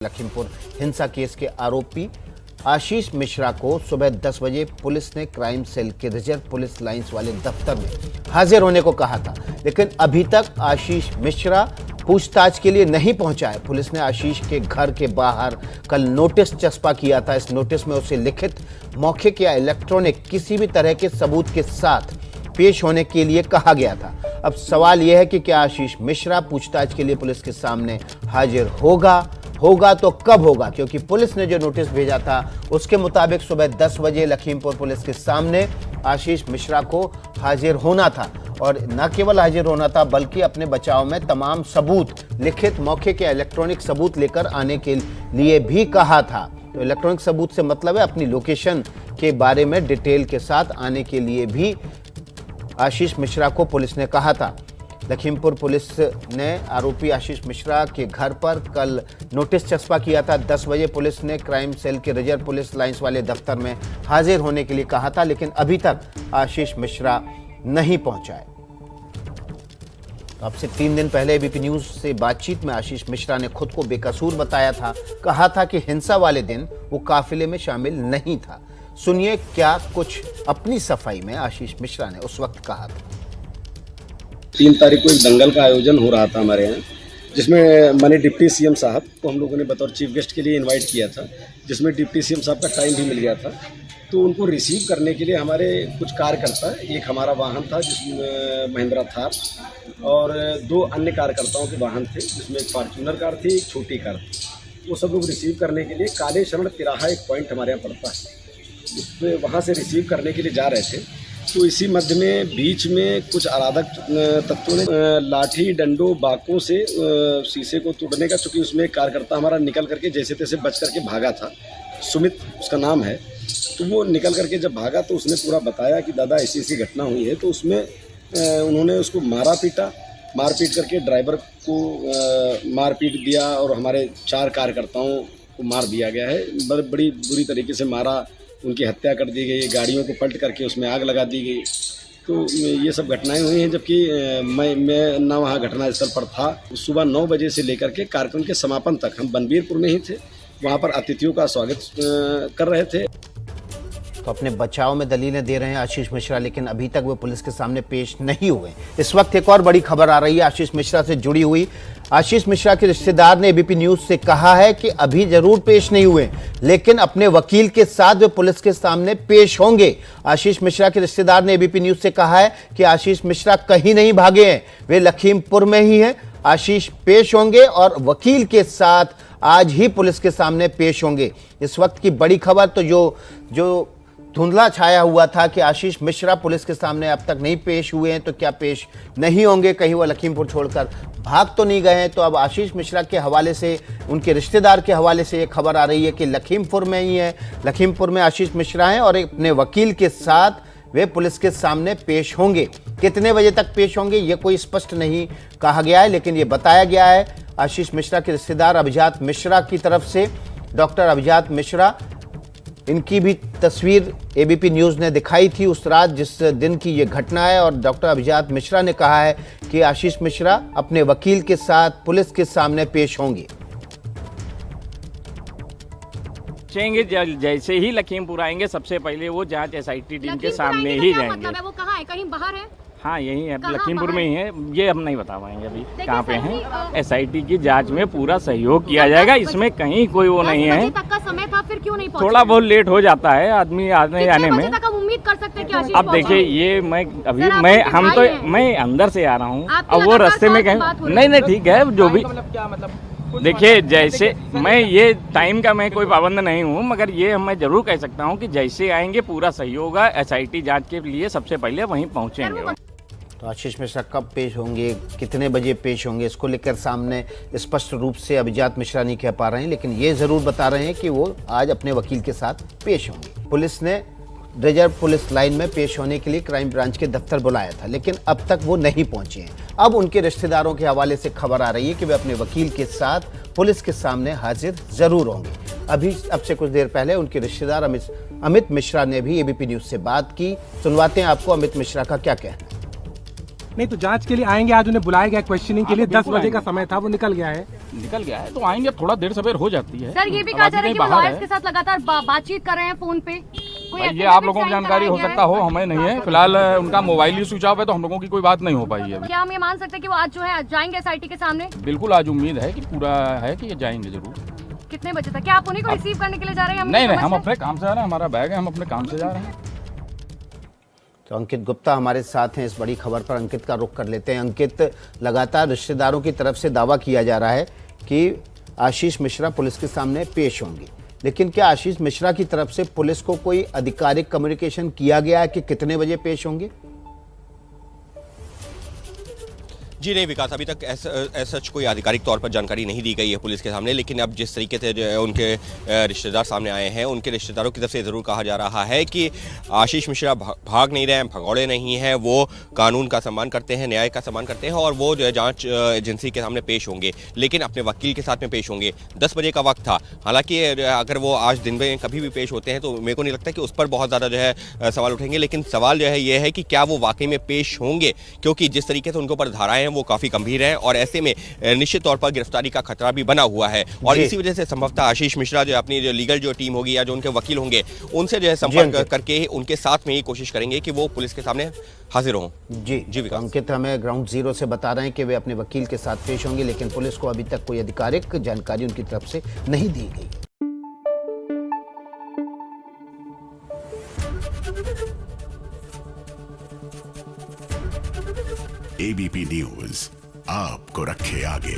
लखीमपुर हिंसा केस के आरोपी आशीष मिश्रा को सुबह 10 बजे पुलिस ने क्राइम सेल के रिजर्व पुलिस लाइंस वाले दफ्तर में हाजिर होने को कहा था, लेकिन अभी तक आशीष मिश्रा पूछताछ के लिए नहीं पहुंचा है। पुलिस ने आशीष के घर के बाहर कल नोटिस चस्पा किया था। इस नोटिस में उसे लिखित, मौखिक या इलेक्ट्रॉनिक किसी भी तरह के सबूत के साथ पेश होने के लिए कहा गया था। अब सवाल यह है कि क्या आशीष मिश्रा पूछताछ के लिए पुलिस के सामने हाजिर होगा तो कब होगा, क्योंकि पुलिस ने जो नोटिस भेजा था उसके मुताबिक सुबह 10 बजे लखीमपुर पुलिस के सामने आशीष मिश्रा को हाजिर होना था, और न केवल हाजिर होना था बल्कि अपने बचाव में तमाम सबूत, लिखित, मौखिक या इलेक्ट्रॉनिक सबूत लेकर आने के लिए भी कहा था। तो इलेक्ट्रॉनिक सबूत से मतलब है अपनी लोकेशन के बारे में डिटेल के साथ आने के लिए भी आशीष मिश्रा को पुलिस ने कहा था। लखीमपुर पुलिस ने आरोपी आशीष मिश्रा के घर पर कल नोटिस चस्पा किया था। 10 बजे पुलिस ने क्राइम सेल के रिजर्व पुलिस लाइंस वाले दफ्तर में हाजिर होने के लिए कहा था, लेकिन अभी तक आशीष मिश्रा नहीं पहुंचा है। तो अब से 3 दिन पहले एबीपी न्यूज से बातचीत में आशीष मिश्रा ने खुद को बेकसूर बताया था। कहा था कि हिंसा वाले दिन वो काफिले में शामिल नहीं था। सुनिए क्या कुछ अपनी सफाई में आशीष मिश्रा ने उस वक्त कहा था। 3 तारीख को एक दंगल का आयोजन हो रहा था हमारे यहाँ, जिसमें माननीय डिप्टी सीएम साहब को हम लोगों ने बतौर चीफ गेस्ट के लिए इनवाइट किया था, जिसमें डिप्टी सीएम साहब का टाइम भी मिल गया था। तो उनको रिसीव करने के लिए हमारे कुछ कार्यकर्ता, एक हमारा वाहन था जिसमें महिंद्रा थार, और 2 अन्य कार्यकर्ताओं के वाहन थे, जिसमें एक फॉर्च्यूनर कार थी, एक छोटी कार थी। वो सब लोग रिसीव करने के लिए काले शरण तिराहा एक पॉइंट हमारे यहाँ पड़ता है, उसमें वहाँ से रिसीव करने के लिए जा रहे थे। तो इसी मध्य में बीच में कुछ अराधक तत्वों ने लाठी डंडों बाकों से शीशे को तोड़ने का, चूँकि उसमें एक कार्यकर्ता हमारा निकल करके जैसे तैसे बच करके भागा था, सुमित उसका नाम है। तो वो निकल करके जब भागा तो उसने पूरा बताया कि दादा ऐसी ऐसी घटना हुई है। तो उसमें उन्होंने उसको मारपीट करके ड्राइवर को मारपीट दिया, और हमारे 4 कार्यकर्ताओं को मार दिया गया है। बड़ी बुरी तरीके से मारा, उनकी हत्या कर दी गई, गाड़ियों को पलट करके उसमें आग लगा दी गई। तो ये सब घटनाएं हुई हैं, जबकि मैं ना वहाँ घटनास्थल पर था। सुबह 9 बजे से लेकर के कार्यक्रम के समापन तक हम बनबीरपुर में ही थे, वहाँ पर अतिथियों का स्वागत कर रहे थे। तो अपने बचाव में दलीलें दे रहे हैं आशीष मिश्रा, लेकिन अभी तक वो पुलिस के सामने पेश नहीं हुए। इस वक्त एक और बड़ी खबर आ रही है आशीष मिश्रा से जुड़ी हुई। आशीष मिश्रा के रिश्तेदार ने एबीपी न्यूज से कहा है कि अभी जरूर पेश नहीं हुए, लेकिन अपने वकील के साथ वे पुलिस के सामने पेश होंगे। आशीष मिश्रा के रिश्तेदार ने एबीपी न्यूज से कहा है कि आशीष मिश्रा कहीं नहीं भागे हैं, वे लखीमपुर में ही हैं। आशीष पेश होंगे और वकील के साथ आज ही पुलिस के सामने पेश होंगे। इस वक्त की बड़ी खबर तो जो धुंधला छाया हुआ था कि आशीष मिश्रा पुलिस के सामने अब तक नहीं पेश हुए हैं, तो क्या पेश नहीं होंगे, कहीं वो लखीमपुर छोड़कर भाग तो नहीं गए हैं। तो अब आशीष मिश्रा के हवाले से, उनके रिश्तेदार के हवाले से ये खबर आ रही है कि लखीमपुर में ही है, लखीमपुर में आशीष मिश्रा हैं और अपने वकील के साथ वे पुलिस के सामने पेश होंगे। कितने बजे तक पेश होंगे ये कोई स्पष्ट नहीं कहा गया है, लेकिन ये बताया गया है आशीष मिश्रा के रिश्तेदार अभिजात मिश्रा की तरफ से। डॉक्टर अभिजात मिश्रा, इनकी भी तस्वीर एबीपी न्यूज़ ने दिखाई थी उस रात जिस दिन की ये घटना है, और डॉक्टर अभिजात मिश्रा ने कहा है कि आशीष मिश्रा अपने वकील के साथ पुलिस के सामने पेश होंगे। जैसे ही लखीमपुर आएंगे सबसे पहले वो जांच एसआईटी टीम के सामने ही जाएंगे। मतलब है वो कहाँ है, कहीं बाहर है? हाँ यही है, लखीमपुर में ही है। ये हम नहीं बता पाएंगे अभी कहाँ पे हैं। एसआईटी की जांच में पूरा सहयोग किया जाएगा, इसमें कहीं कोई वो नहीं है। तक का समय था, फिर क्यों नहीं पहुंचे? थोड़ा बहुत लेट हो जाता है आदमी आने जाने में। तक हम उम्मीद कर सकते हैं कि आशीष अब देखिए ये मैं अंदर से आ रहा हूँ, अब वो रास्ते में कहीं नहीं ठीक है जो भी। देखिए जैसे मैं ये टाइम का मैं कोई पाबंद नहीं हूँ, मगर ये मैं जरूर कह सकता हूँ कि जैसे आएंगे पूरा सहयोग होगा। एसआईटी जांच के लिए सबसे पहले वहीं पहुँचेंगे। तो आशीष मिश्रा कब पेश होंगे, कितने बजे पेश होंगे, इसको लेकर सामने स्पष्ट रूप से अभिजात मिश्रा नहीं कह पा रहे हैं, लेकिन ये जरूर बता रहे हैं कि वो आज अपने वकील के साथ पेश होंगे। पुलिस ने रिजर्व पुलिस लाइन में पेश होने के लिए क्राइम ब्रांच के दफ्तर बुलाया था, लेकिन अब तक वो नहीं पहुंचे हैं। अब उनके रिश्तेदारों के हवाले से खबर आ रही है कि वे अपने वकील के साथ पुलिस के सामने हाजिर जरूर होंगे। अब से कुछ देर पहले उनके रिश्तेदार अमित मिश्रा ने भी एबीपी न्यूज से बात की। सुनवाते हैं आपको अमित मिश्रा का क्या कहना है। नहीं तो जांच के लिए आएंगे, आज उन्हें बुलाया गया क्वेश्चनिंग के लिए, 10 बजे का समय था, वो निकल गया है तो आएंगे, थोड़ा देर सवेर हो जाती है। सर ये भी कहा जा रहा है कि वो लॉयर्स के साथ लगातार बातचीत कर रहे हैं फोन पे। कोई ये आप लोगों को जानकारी हो सकता हो, हमें नहीं है। फिलहाल उनका मोबाइल ही स्विच ऑफ है, तो हम लोगों की कोई बात नहीं हो पाई है। क्या हम ये मान सकते हैं कि वो आज जो है जाएंगे एसआईटी के सामने? बिल्कुल, आज उम्मीद है कि पूरा है कि ये जाएंगे जरूर। कितने बजे तक? क्या आप उन्हीं को रिसीव करने के लिए जा रहे हैं? नहीं, हम अपने काम से जा रहे हैं, हमारा बैग है, हम अपने काम से जा रहे हैं। तो अंकित गुप्ता हमारे साथ हैं इस बड़ी खबर पर। अंकित का रुख कर लेते हैं। अंकित, लगातार रिश्तेदारों की तरफ से दावा किया जा रहा है कि आशीष मिश्रा पुलिस के सामने पेश होंगे, लेकिन क्या आशीष मिश्रा की तरफ से पुलिस को कोई आधिकारिक कम्युनिकेशन किया गया है कि कितने बजे पेश होंगे? जी नहीं विकास, अभी तक सच कोई आधिकारिक तौर पर जानकारी नहीं दी गई है पुलिस के सामने। लेकिन अब जिस तरीके से जो है उनके रिश्तेदार सामने आए हैं, उनके रिश्तेदारों की तरफ से ज़रूर कहा जा रहा है कि आशीष मिश्रा भाग नहीं रहे हैं, भगौड़े नहीं हैं, वो कानून का सम्मान करते हैं, न्याय का सम्मान करते हैं और वो जो है जांच एजेंसी के सामने पेश होंगे, लेकिन अपने वकील के साथ में पेश होंगे। 10 बजे का वक्त था। हालांकि अगर वो आज दिन में कभी भी पेश होते हैं तो मेरे को नहीं लगता कि उस पर बहुत ज़्यादा जो है सवाल उठेंगे। लेकिन सवाल जो है ये है कि क्या वो वाकई में पेश होंगे, क्योंकि जिस तरीके से उनके ऊपर धाराएं वो काफ़ी गंभीर है और ऐसे में निश्चित तौर पर गिरफ्तारी का खतरा भी बना हुआ है। और इसी वजह से संभवतः आशीष मिश्रा जो अपनी जो लीगल जो टीम होगी या जो उनके वकील होंगे, उनसे जो है संपर्क करके उनके साथ में ही कोशिश करेंगे कि वो पुलिस के सामने हाजिर हों। जी विकास। अंकित हमें ग्राउंड जीरो से बता रहे हैं कि वे अपने वकील के साथ पेश होंगे, लेकिन पुलिस को अभी तक कोई आधिकारिक जानकारी उनकी तरफ से नहीं दी गई। एबीपी न्यूज आपको रखे आगे।